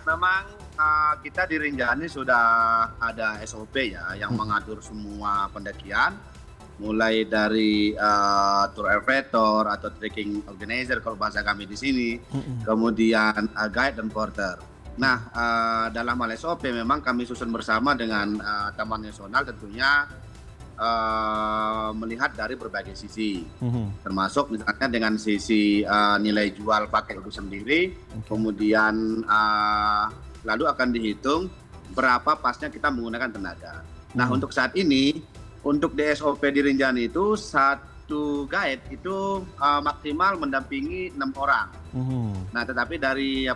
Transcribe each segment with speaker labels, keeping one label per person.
Speaker 1: memang kita di Rinjani sudah ada SOP ya yang mengatur semua pendakian, mulai dari tour operator atau trekking organizer kalau bahasa kami di sini, kemudian guide dan porter. Nah, dalam hal SOP memang kami susun bersama dengan Taman Nasional tentunya melihat dari berbagai sisi, termasuk misalnya dengan sisi nilai jual pakai itu sendiri, kemudian lalu akan dihitung berapa pasnya kita menggunakan tenaga. Nah, untuk saat ini, untuk DSOP di Rinjani itu satu guide itu maksimal mendampingi 6 orang. Nah, tetapi dari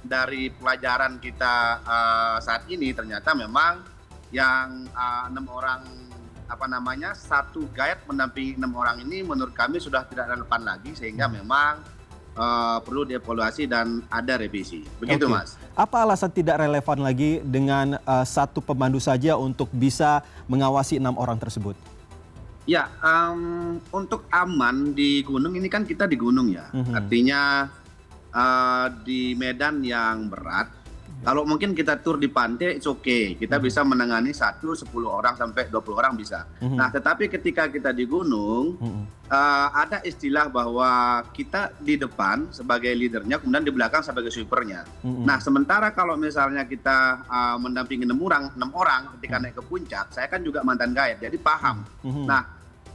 Speaker 1: dari pelajaran kita saat ini ternyata memang yang 6 orang satu guide mendampingi 6 orang ini menurut kami sudah tidak relevan lagi, sehingga memang perlu dievaluasi dan ada revisi. Begitu, Mas.
Speaker 2: Apa alasan tidak relevan lagi dengan satu pemandu saja untuk bisa mengawasi 6 orang tersebut?
Speaker 1: Ya, untuk aman di gunung ini kan kita di gunung ya. Artinya di medan yang berat. Kalau mungkin kita tur di pantai, it's okay. Kita bisa menangani 10 orang sampai 20 orang bisa. Nah, tetapi ketika kita di gunung, ada istilah bahwa kita di depan sebagai leadernya, kemudian di belakang sebagai sweepernya. Nah, sementara kalau misalnya kita mendampingi 6 orang ketika naik ke puncak, saya kan juga mantan guide, jadi paham. Nah,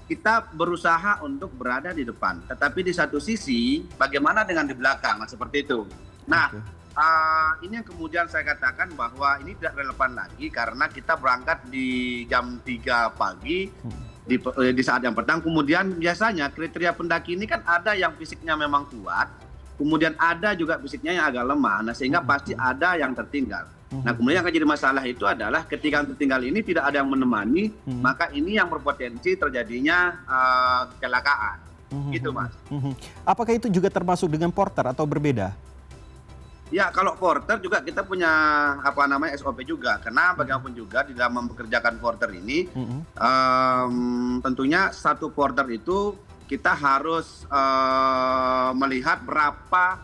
Speaker 1: kita berusaha untuk berada di depan. Tetapi di satu sisi, bagaimana dengan di belakang? Nah, seperti itu. Nah, ini yang kemudian saya katakan bahwa ini tidak relevan lagi karena kita berangkat di jam 3 pagi di saat yang petang. Kemudian biasanya kriteria pendaki ini kan ada yang fisiknya memang kuat, kemudian ada juga fisiknya yang agak lemah. Nah, sehingga pasti ada yang tertinggal. Nah, kemudian yang akan jadi masalah itu adalah ketika yang tertinggal ini tidak ada yang menemani, maka ini yang berpotensi terjadinya kecelakaan. Gitu, Mas.
Speaker 2: Apakah itu juga termasuk dengan porter atau berbeda?
Speaker 1: Ya, kalau porter juga kita punya SOP juga. Karena bagaimanapun juga di dalam mempekerjakan porter ini, tentunya satu porter itu kita harus melihat berapa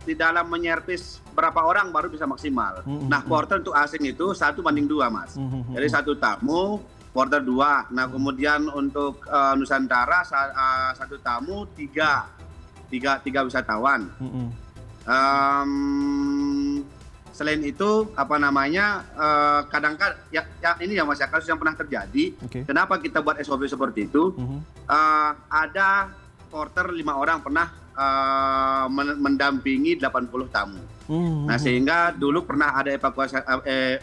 Speaker 1: di dalam menyervis berapa orang baru bisa maksimal. Nah, porter untuk asing itu 1:2, Mas. Jadi 1 tamu, porter 2. Nah, kemudian untuk Nusantara 1 tamu, 3 wisatawan. Selain itu kadang-kadang ya ini ya Mas ya, kasus yang pernah terjadi. Kenapa kita buat SOP seperti itu? Ada porter 5 orang pernah mendampingi 80 tamu. Nah, sehingga dulu pernah ada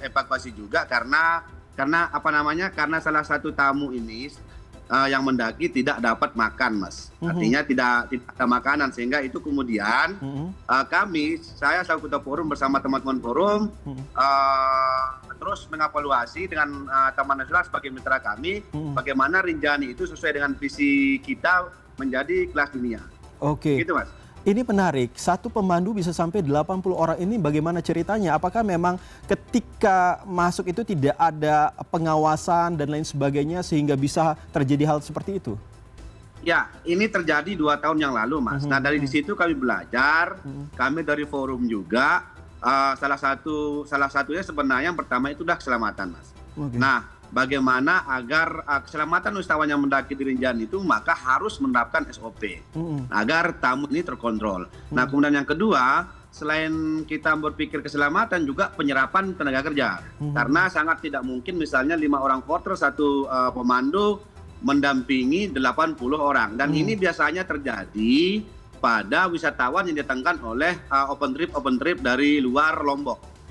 Speaker 1: evakuasi juga karena salah satu tamu ini yang mendaki tidak dapat makan, Mas. Artinya tidak ada makanan, sehingga itu kemudian saya selaku ketua forum bersama teman-teman forum terus mengevaluasi dengan Taman Nasional sebagai mitra kami, bagaimana Rinjani itu sesuai dengan visi kita menjadi kelas dunia. Gitu, Mas.
Speaker 2: Ini menarik, satu pemandu bisa sampai 80 orang ini bagaimana ceritanya? Apakah memang ketika masuk itu tidak ada pengawasan dan lain sebagainya sehingga bisa terjadi hal seperti itu?
Speaker 1: Ya, ini terjadi 2 tahun yang lalu, Mas. Nah, dari di situ kami belajar, kami dari forum juga, salah satunya sebenarnya yang pertama itu adalah keselamatan, Mas. Nah, bagaimana agar keselamatan wisatawan yang mendaki di Rinjani itu maka harus menerapkan SOP agar tamu ini terkontrol. Nah, kemudian yang kedua, selain kita berpikir keselamatan juga penyerapan tenaga kerja. Karena sangat tidak mungkin misalnya 5 orang porter, 1 pemandu mendampingi 80 orang. Dan ini biasanya terjadi pada wisatawan yang datangkan oleh open trip dari luar Lombok.